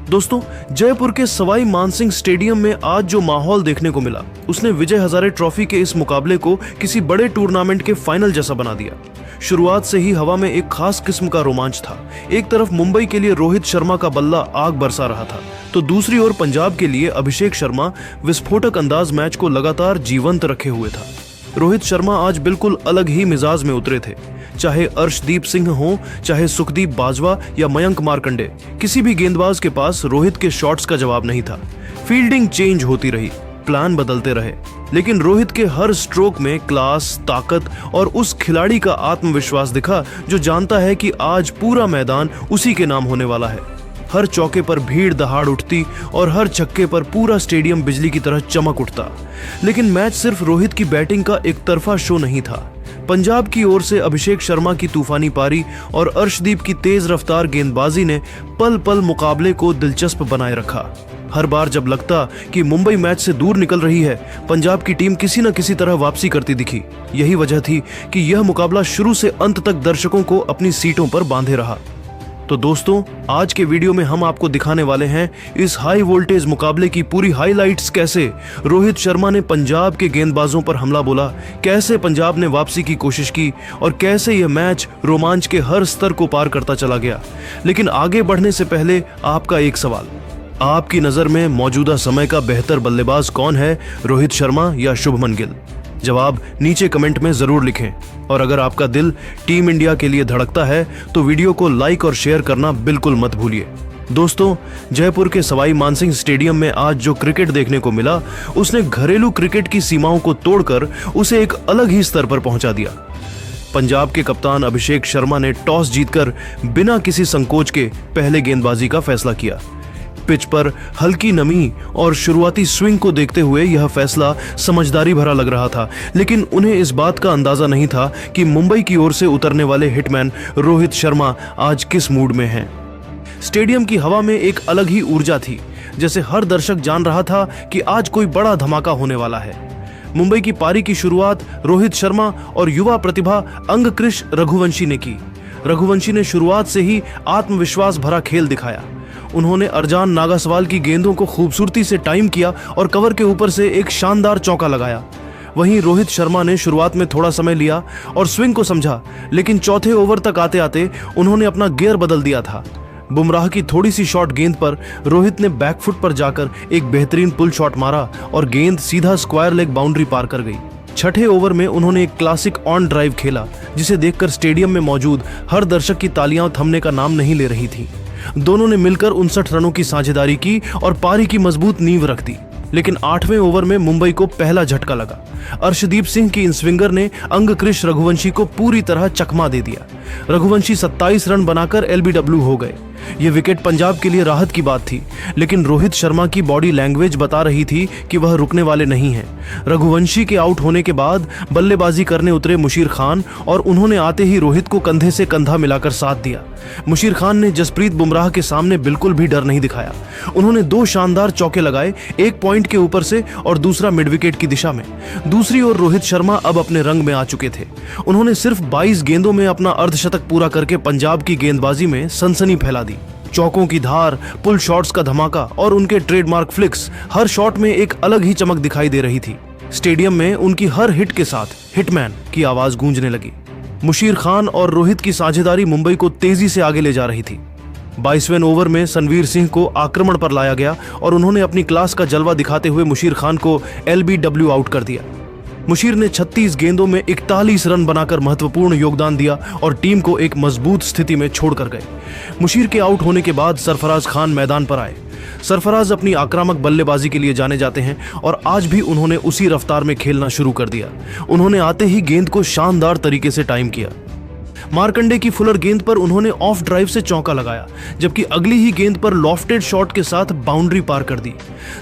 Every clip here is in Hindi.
दोस्तों, जयपुर के सवाई मानसिंह स्टेडियम में आज जो माहौल देखने को मिला उसने विजय हजारे ट्रॉफी के इस मुकाबले को किसी बड़े टूर्नामेंट के फाइनल जैसा बना दिया। शुरुआत से ही हवा में एक खास किस्म का रोमांच था। एक तरफ मुंबई के लिए रोहित शर्मा का बल्ला आग बरसा रहा था, तो दूसरी ओर पंजाब के लिए अभिषेक शर्मा विस्फोटक अंदाज मैच को लगातार जीवंत रखे हुए था। रोहित शर्मा आज बिल्कुल अलग ही मिजाज में उतरे थे। चाहे अर्शदीप सिंह हो, चाहे सुखदीप बाजवा या मयंक मार्कंडे, किसी भी गेंदबाज के पास रोहित के शॉट्स का जवाब नहीं था। फील्डिंग चेंज होती रही, प्लान बदलते रहे, लेकिन रोहित के हर स्ट्रोक में क्लास, ताकत और उस खिलाड़ी का आत्मविश्वास दिखा जो जानता है कि आज पूरा मैदान उसी के नाम होने वाला है। हर चौके पर भीड़ दहाड़ उठती और हर छक्के पर पूरा स्टेडियम बिजली की तरह चमक उठता। लेकिन मैच सिर्फ रोहित की बैटिंग का एक तरफा शो नहीं था। पंजाब की ओर से अभिषेक शर्मा की तूफानी पारी और अर्शदीप की तेज रफ्तार गेंदबाजी ने पल पल मुकाबले को दिलचस्प बनाए रखा। हर बार जब लगता कि मुंबई मैच से दूर निकल रही है, पंजाब की टीम किसी न किसी तरह वापसी करती दिखी। यही वजह थी कि यह मुकाबला शुरू से अंत तक दर्शकों को अपनी सीटों पर बांधे रहा। तो दोस्तों, आज के वीडियो में हम आपको दिखाने वाले हैं इस हाई वोल्टेज मुकाबले की पूरी हाइलाइट्स। कैसे रोहित शर्मा ने पंजाब के गेंदबाजों पर हमला बोला, कैसे पंजाब ने वापसी की कोशिश की और कैसे यह मैच रोमांच के हर स्तर को पार करता चला गया। लेकिन आगे बढ़ने से पहले आपका एक सवाल, आपकी नजर में मौजूदा समय का बेहतर बल्लेबाज कौन है, रोहित शर्मा या शुभमन गिल? जवाब नीचे कमेंट में जरूर लिखें। और अगर आपका दिल टीम इंडिया के लिए धड़कता है तो वीडियो को लाइक और शेयर करना बिल्कुल मत भूलिए। दोस्तों, जयपुर के सवाई मानसिंह स्टेडियम में आज जो क्रिकेट देखने को मिला उसने घरेलू क्रिकेट की सीमाओं को तोड़कर उसे एक अलग ही स्तर पर पहुंचा दिया। पंजाब के कप्तान अभिषेक शर्मा ने टॉस जीतकर बिना किसी संकोच के पहले गेंदबाजी का फैसला किया। पिच पर हल्की नमी और शुरुआती स्विंग को देखते हुए यह फैसला समझदारी भरा लग रहा था, लेकिन उन्हें इस बात का अंदाजा नहीं था कि मुंबई की ओर से उतरने वाले हिटमैन रोहित शर्मा आज किस मूड में हैं। स्टेडियम की हवा में एक अलग ही ऊर्जा थी, जैसे हर दर्शक जान रहा था कि आज कोई बड़ा धमाका होने वाला है। मुंबई की पारी की शुरुआत रोहित शर्मा और युवा प्रतिभा अंगक्रिश रघुवंशी ने की। रघुवंशी ने शुरुआत से ही आत्मविश्वास भरा खेल दिखाया। उन्होंने अरजान नागासवाल की गेंदों को खूबसूरती से टाइम किया और कवर के ऊपर से एक शानदार चौका लगाया। वहीं रोहित शर्मा ने शुरुआत में थोड़ा समय लिया और स्विंग को समझा, लेकिन चौथे ओवर तक आते आते उन्होंने अपना गियर बदल दिया था। बुमराह की थोड़ी सी शॉट गेंद पर रोहित ने बैकफुट पर जाकर एक बेहतरीन पुल शॉट मारा और गेंद सीधा स्क्वायर लेग बाउंड्री पार कर गई। छठे ओवर में उन्होंने एक क्लासिक ऑन ड्राइव खेला, जिसे देखकर स्टेडियम में मौजूद हर दर्शक की तालियां थमने का नाम नहीं ले रही थी। दोनों ने मिलकर 59 रनों की साझेदारी की और पारी की मजबूत नींव रख दी। लेकिन 8वें ओवर में मुंबई को पहला झटका लगा। अर्शदीप सिंह की इन स्विंगर ने अंगक्रिश रघुवंशी को पूरी तरह चकमा दे दिया। रघुवंशी 27 रन बनाकर एलबीडब्ल्यू हो गए। यह विकेट पंजाब के लिए राहत की बात थी, लेकिन रोहित शर्मा की बॉडी लैंग्वेज बता रही थी कि वह रुकने वाले नहीं हैं। रघुवंशी के आउट होने के बाद बल्लेबाजी करने उतरे मुशीर खान और उन्होंने आते ही रोहित को कंधे से कंधा मिलाकर साथ दिया। मुशीर खान ने जसप्रीत बुमराह के सामने बिल्कुल भी डर नहीं दिखाया। उन्होंने 2 शानदार चौके लगाए, एक पॉइंट के ऊपर से और दूसरा मिड विकेट की दिशा में। दूसरी ओर रोहित शर्मा अब अपने रंग में आ चुके थे। उन्होंने सिर्फ 22 गेंदों में अपना अर्धशतक पूरा करके पंजाब की गेंदबाजी में सनसनी फैला दी। चौकों की धार, पुल शॉट्स का धमाका और उनके ट्रेडमार्क फ्लिक्स, हर शॉट में एक अलग ही चमक दिखाई दे रही थी। स्टेडियम में उनकी हर हिट के साथ हिटमैन की आवाज गूंजने लगी। मुशीर खान और रोहित की साझेदारी मुंबई को तेजी से आगे ले जा रही थी। 22वें ओवर में सनवीर सिंह को आक्रमण पर लाया गया और उन्होंने अपनी क्लास का जलवा दिखाते हुए मुशीर खान को एलबीडब्ल्यू आउट कर दिया। मुशीर ने 36 गेंदों में 41 रन बनाकर महत्वपूर्ण योगदान दिया और टीम को एक मजबूत स्थिति में छोड़कर गए। मुशीर के आउट होने के बाद सरफराज खान मैदान पर आए। सरफराज अपनी आक्रामक बल्लेबाजी के लिए जाने जाते हैं और आज भी उन्होंने उसी रफ्तार में खेलना शुरू कर दिया। उन्होंने आते ही गेंद को शानदार तरीके से टाइम किया। मार्कंडे की फुलर गेंद पर उन्होंने ऑफ ड्राइव से चौका लगाया, जबकि अगली ही गेंद पर लॉफ्टेड शॉट के साथ बाउंड्री पार कर दी।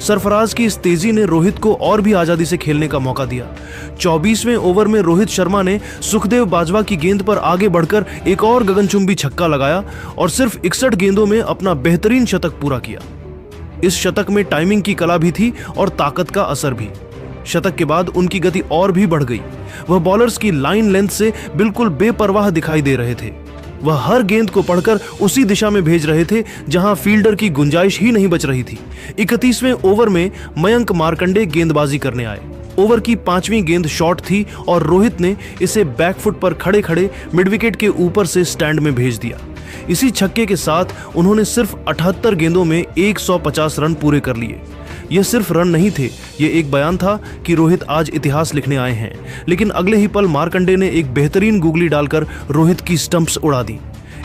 सरफराज की इस तेजी ने रोहित को और भी आजादी से खेलने का मौका दिया। 24वें ओवर में रोहित शर्मा ने सुखदेव बाजवा की गेंद पर आगे बढ़कर एक और गगनचुंबी छक्का लगाया और सिर्फ 61 गेंदों में अपना बेहतरीन शतक पूरा किया। इस शतक में टाइमिंग की कला भी थी और ताकत का असर भी। शतक के बाद उनकी गति और भी बढ़ गई। वह बॉलर्स की लाइन लेंथ से बिल्कुल बेपरवाह दिखाई दे रहे थे। वह हर गेंद को पढ़कर उसी दिशा में भेज रहे थे जहां फील्डर की गुंजाइश ही नहीं बच रही थी। 31वें ओवर में मयंक मार्कंडे गेंदबाजी करने आए। ओवर की 5वीं गेंद शॉर्ट थी और रोहित ने इसे बैकफुट पर खड़े खड़े मिडविकेट के ऊपर से स्टैंड में भेज दिया। इसी छक्के के साथ उन्होंने सिर्फ 78 गेंदों में 150 रन पूरे कर लिए। यह सिर्फ रन नहीं थे, ये एक बयान था कि रोहित आज इतिहास लिखने आए हैं। लेकिन अगले ही पल मार्कंडे ने एक बेहतरीन गुगली डालकर रोहित की स्टंप्स उड़ा दी।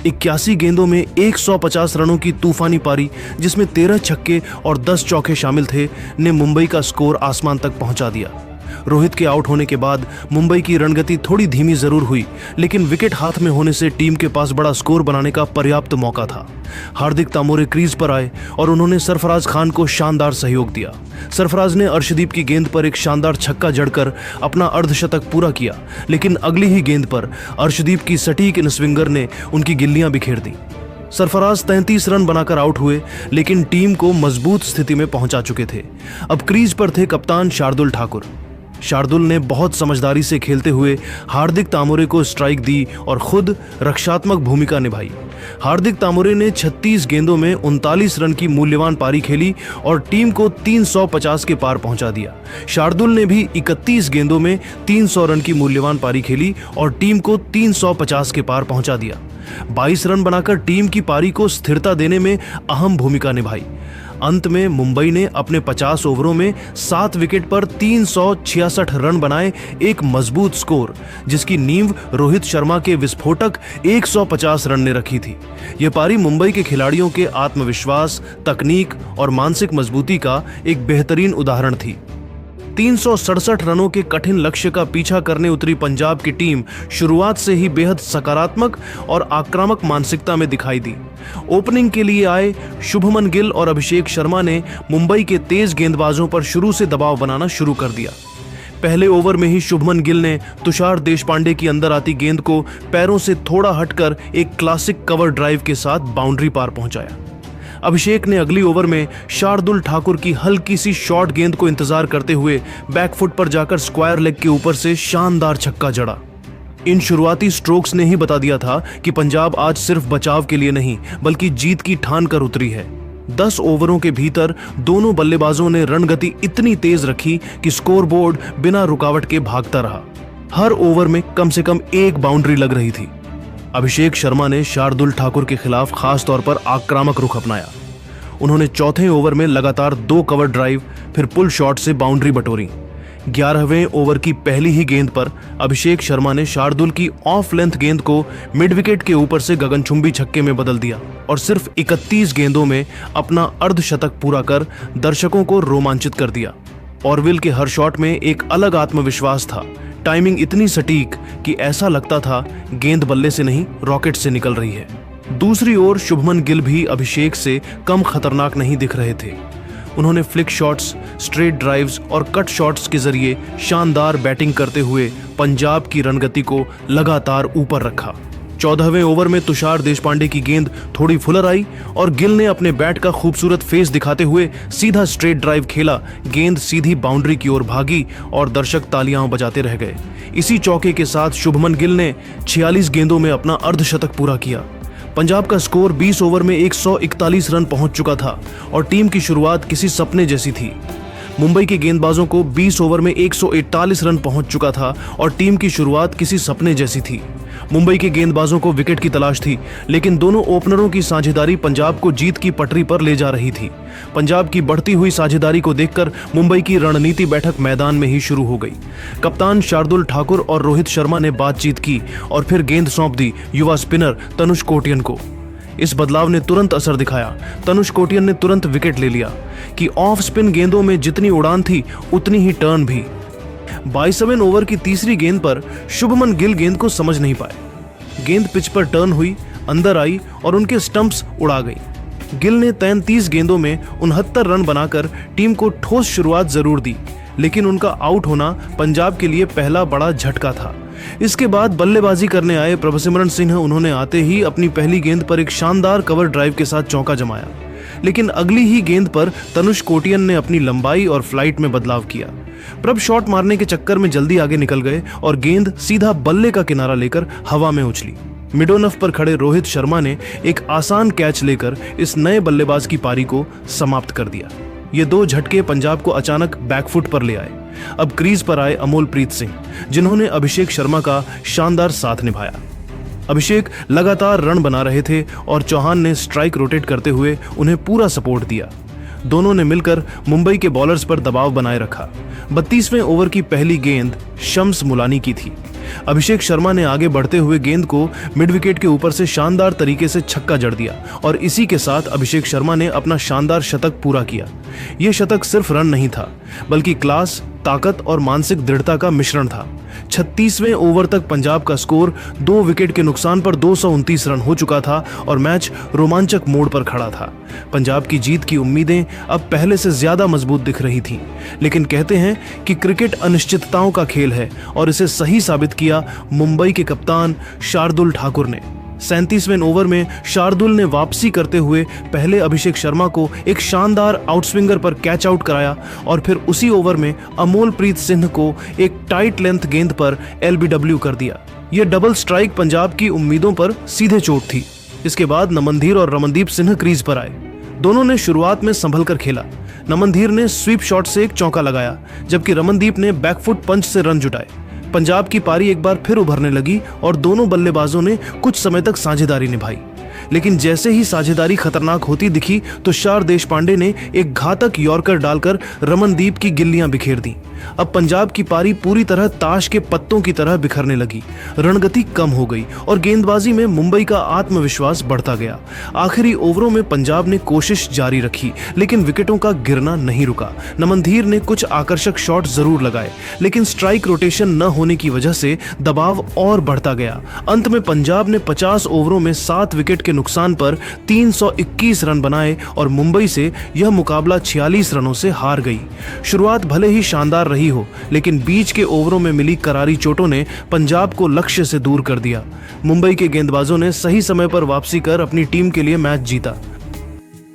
81 गेंदों में 150 रनों की तूफानी पारी, जिसमें 13 छक्के और 10 चौके शामिल थे, ने मुंबई का स्कोर आसमान तक पहुंचा दिया। रोहित के आउट होने के बाद मुंबई की रणगति थोड़ी धीमी जरूर हुई, लेकिन विकेट हाथ में होने से टीम के पास बड़ा स्कोर बनाने का पर्याप्त मौका था। हार्दिक तामोरे क्रीज पर आए और उन्होंने सरफराज खान को शानदार सहयोग दिया। सरफराज ने अर्शदीप की गेंद पर एक शानदार छक्का जड़कर अपना अर्धशतक पूरा किया, लेकिन अगली ही गेंद पर अर्शदीप की सटीक इन स्विंगर ने उनकी गिल्लियां बिखेर दी। सरफराज 33 रन बनाकर आउट हुए, लेकिन टीम को मजबूत स्थिति में पहुंचा चुके थे। अब क्रीज पर थे कप्तान शार्दुल ठाकुर। शार्दुल ने बहुत समझदारी से खेलते हुए हार्दिक तामोरे को स्ट्राइक दी और खुद रक्षात्मक भूमिका निभाई। हार्दिक तामोरे ने 36 गेंदों में 39 रन की मूल्यवान पारी खेली और टीम को 350 के पार पहुंचा दिया। शार्दुल ने भी 31 गेंदों में 300 रन की मूल्यवान पारी खेली और टीम को 350 के पार पहुंचा दिया। 22 रन बनाकर टीम की पारी को स्थिरता देने में अहम भूमिका निभाई। अंत में मुंबई ने अपने 50 ओवरों में 7 विकेट पर 366 रन बनाए, एक मजबूत स्कोर जिसकी नींव रोहित शर्मा के विस्फोटक 150 रन ने रखी थी। यह पारी मुंबई के खिलाड़ियों के आत्मविश्वास, तकनीक और मानसिक मजबूती का एक बेहतरीन उदाहरण थी। 367 रनों के कठिन लक्ष्य का पीछा करने उतरी पंजाब की टीम शुरुआत से ही बेहद सकारात्मक और आक्रामक मानसिकता में दिखाई दी। ओपनिंग के लिए आए शुभमन गिल और अभिषेक शर्मा ने मुंबई के तेज गेंदबाजों पर शुरू से दबाव बनाना शुरू कर दिया। पहले ओवर में ही शुभमन गिल ने तुषार देशपांडे की अंदर आती गेंद को पैरों से थोड़ा हटकर एक क्लासिक कवर ड्राइव के साथ बाउंड्री पार पहुंचाया। अभिषेक ने अगली ओवर में शार्दुल ठाकुर की हल्की सी शॉर्ट गेंद को इंतजार करते हुए बैकफुट पर जाकर स्क्वायर लेग के ऊपर से शानदार छक्का जड़ा। इन शुरुआती स्ट्रोक्स ने ही बता दिया था कि पंजाब आज सिर्फ बचाव के लिए नहीं बल्कि जीत की ठान कर उतरी है। 10 ओवरों के भीतर दोनों बल्लेबाजों ने रणगति इतनी तेज रखी कि स्कोरबोर्ड बिना रुकावट के भागता रहा। हर ओवर में कम से कम एक बाउंड्री लग रही थी। अभिषेक शर्मा ने शार्दुल ठाकुर के खिलाफ खास तौर पर आक्रामक रुख अपनाया। उन्होंने चौथे ओवर में लगातार 2 कवर ड्राइव फिर पुल शॉट से बाउंड्री बटोरी। 11वें ओवर की पहली ही गेंद पर अभिषेक शर्मा ने शार्दुल की ऑफ लेंथ गेंद को मिड विकेट के ऊपर से गगनचुंबी छक्के में बदल दिया और सिर्फ 31 गेंदों में अपना अर्धशतक पूरा कर दर्शकों को रोमांचित कर दिया। ऑरविल के हर शॉट में एक अलग आत्मविश्वास था। टाइमिंग इतनी सटीक कि ऐसा लगता था गेंद बल्ले से नहीं रॉकेट से निकल रही है। दूसरी ओर शुभमन गिल भी अभिषेक से कम खतरनाक नहीं दिख रहे थे। उन्होंने फ्लिक शॉट्स, स्ट्रेट ड्राइव्स और कट शॉट्स के जरिए शानदार बैटिंग करते हुए पंजाब की रणगति को लगातार ऊपर रखा। 14वें ओवर में तुषार देशपांडे की गेंद थोड़ी फुलर आई और गिल ने अपने बैट का खूबसूरत फेस दिखाते हुए सीधा स्ट्रेट ड्राइव खेला। गेंद सीधी बाउंड्री की ओर भागी और दर्शक तालियां बजाते रह गए। इसी चौके के साथ शुभमन गिल ने 46 गेंदों में अपना अर्धशतक पूरा किया। पंजाब का स्कोर 20 ओवर में 141 रन पहुंच चुका था और टीम की शुरुआत किसी सपने जैसी थी। मुंबई के गेंदबाजों को 20 ओवर में 141 रन पहुंच चुका था और टीम की शुरुआत किसी सपने जैसी थी। मुंबई के गेंदबाजों को विकेट की तलाश थी, लेकिन दोनों ओपनरों की साझेदारी पंजाब को जीत की पटरी पर ले जा रही थी। पंजाब की बढ़ती हुई साझेदारी को देखकर मुंबई की रणनीति बैठक मैदान में ही शुरू हो गई। कप्तान शार्दुल ठाकुर और रोहित शर्मा ने बातचीत की और फिर गेंद सौंप दी युवा स्पिनर तनुष कोटियन को। इस बदलाव ने तुरंत असर दिखाया। तनुष कोटियन ने तुरंत विकेट ले लिया कि ऑफ स्पिन गेंदों में जितनी उड़ान थी उतनी ही टर्न भी। 22वें ओवर की तीसरी गेंद पर शुभमन गिल गेंद को समझ नहीं पाए। गेंद पिच पर टर्न हुई, अंदर आई और उनके स्टंप्स उड़ा गई। गिल ने 33 गेंदों में 69 रन बनाकर टीम को ठोस शुरुआत जरूर दी, लेकिन उनका आउट होना पंजाब के लिए पहला बड़ा झटका था। इसके बाद बल्लेबाजी करने आए प्रभसिमरन सिंह उन्होंने आते ही अपनी पहली गेंद पर एक शानदार कवर ड्राइव के साथ चौका जमाया, लेकिन अगली ही गेंद पर तनुष कोटियन ने अपनी लंबाई और फ्लाइट में बदलाव किया। प्रभ शॉट मारने के चक्कर में जल्दी आगे निकल गए और गेंद सीधा बल्ले का किनारा लेकर हवा में उछली। मिडोनफ पर खड़े रोहित शर्मा ने एक आसान कैच लेकर इस नए बल्लेबाज की पारी को समाप्त कर दिया। ये 2 झटके पंजाब को अचानक बैकफुट पर ले आए। अब क्रीज पर आए अमोलप्रीत सिंह, जिन्होंने अभिषेक शर्मा का शानदार साथ निभाया। अभिषेक लगातार रन बना रहे थे और चौहान ने स्ट्राइक रोटेट करते हुए उन्हें पूरा सपोर्ट दिया। दोनों ने मिलकर मुंबई के बॉलर्स पर दबाव बनाए रखा। 32वें ओवर की पहली गेंद शम्स मुलानी की थी। अभिषेक शर्मा ने आगे बढ़ते हुए गेंद को मिड विकेट के ऊपर से शानदार तरीके से छक्का जड़ दिया और इसी के साथ अभिषेक शर्मा ने अपना शानदार शतक पूरा किया। यह शतक सिर्फ रन नहीं था, बल्कि क्लास, ताकत और मानसिक दृढ़ता का मिश्रण था। 36वें ओवर तक पंजाब का स्कोर 2 विकेट के नुकसान पर 229 रन हो चुका था और मैच रोमांचक मोड़ पर खड़ा था। पंजाब की जीत की उम्मीदें अब पहले से ज्यादा मजबूत दिख रही थीं, लेकिन कहते हैं कि क्रिकेट अनिश्चितताओं का खेल है और इसे सही साबित किया मुंबई के कप्तान शार्दुल ठाकुर ने। 37वें ओवर में शार्दुल ने वापसी करते हुए पहले अभिषेक शर्मा को एक शानदार आउटस्विंगर पर कैच आउट कराया और फिर उसी ओवर में अमोलप्रीत सिंह को एक टाइट लेंथ गेंद पर एलबीडब्ल्यू कर दिया। यह डबल स्ट्राइक पंजाब की उम्मीदों पर सीधे चोट थी। इसके बाद नमनधीर और रमनदीप सिंह क्रीज पर आए। दोनों ने शुरुआत में संभल कर खेला। नमनधीर ने स्वीप शॉट से एक चौका लगाया, जबकि रमनदीप ने बैकफुट पंच से रन जुटाए। पंजाब की पारी एक बार फिर उभरने लगी और दोनों बल्लेबाजों ने कुछ समय तक साझेदारी निभाई, लेकिन जैसे ही साझेदारी खतरनाक होती दिखी तो शार देशपांडे ने एक घातक यॉर्कर डालकर रमनदीप की गिल्लियां बिखेर दी। अब पंजाब की पारी पूरी तरह ताश के पत्तों की तरह बिखरने लगी। रणगति कम हो गई और गेंदबाजी में मुंबई का आत्मविश्वास बढ़ता गया। आखिरी ओवरों में पंजाब ने कोशिश जारी रखी, लेकिन विकेटों का गिरना नहीं रुका। नमनधीर ने कुछ आकर्षक शॉट जरूर लगाए, लेकिन स्ट्राइक रोटेशन न होने की वजह से दबाव और बढ़ता गया। अंत में पंजाब ने 50 ओवरों में 7 विकेट के नुकसान पर 321 रन बनाए और मुंबई से यह मुकाबला 46 रनों से हार गई। शुरुआत भले ही शानदार रही हो, लेकिन बीच के ओवरों में मिली करारी चोटों ने पंजाब को लक्ष्य से दूर कर दिया। मुंबई के गेंदबाजों ने सही समय पर वापसी कर अपनी टीम के लिए मैच जीता।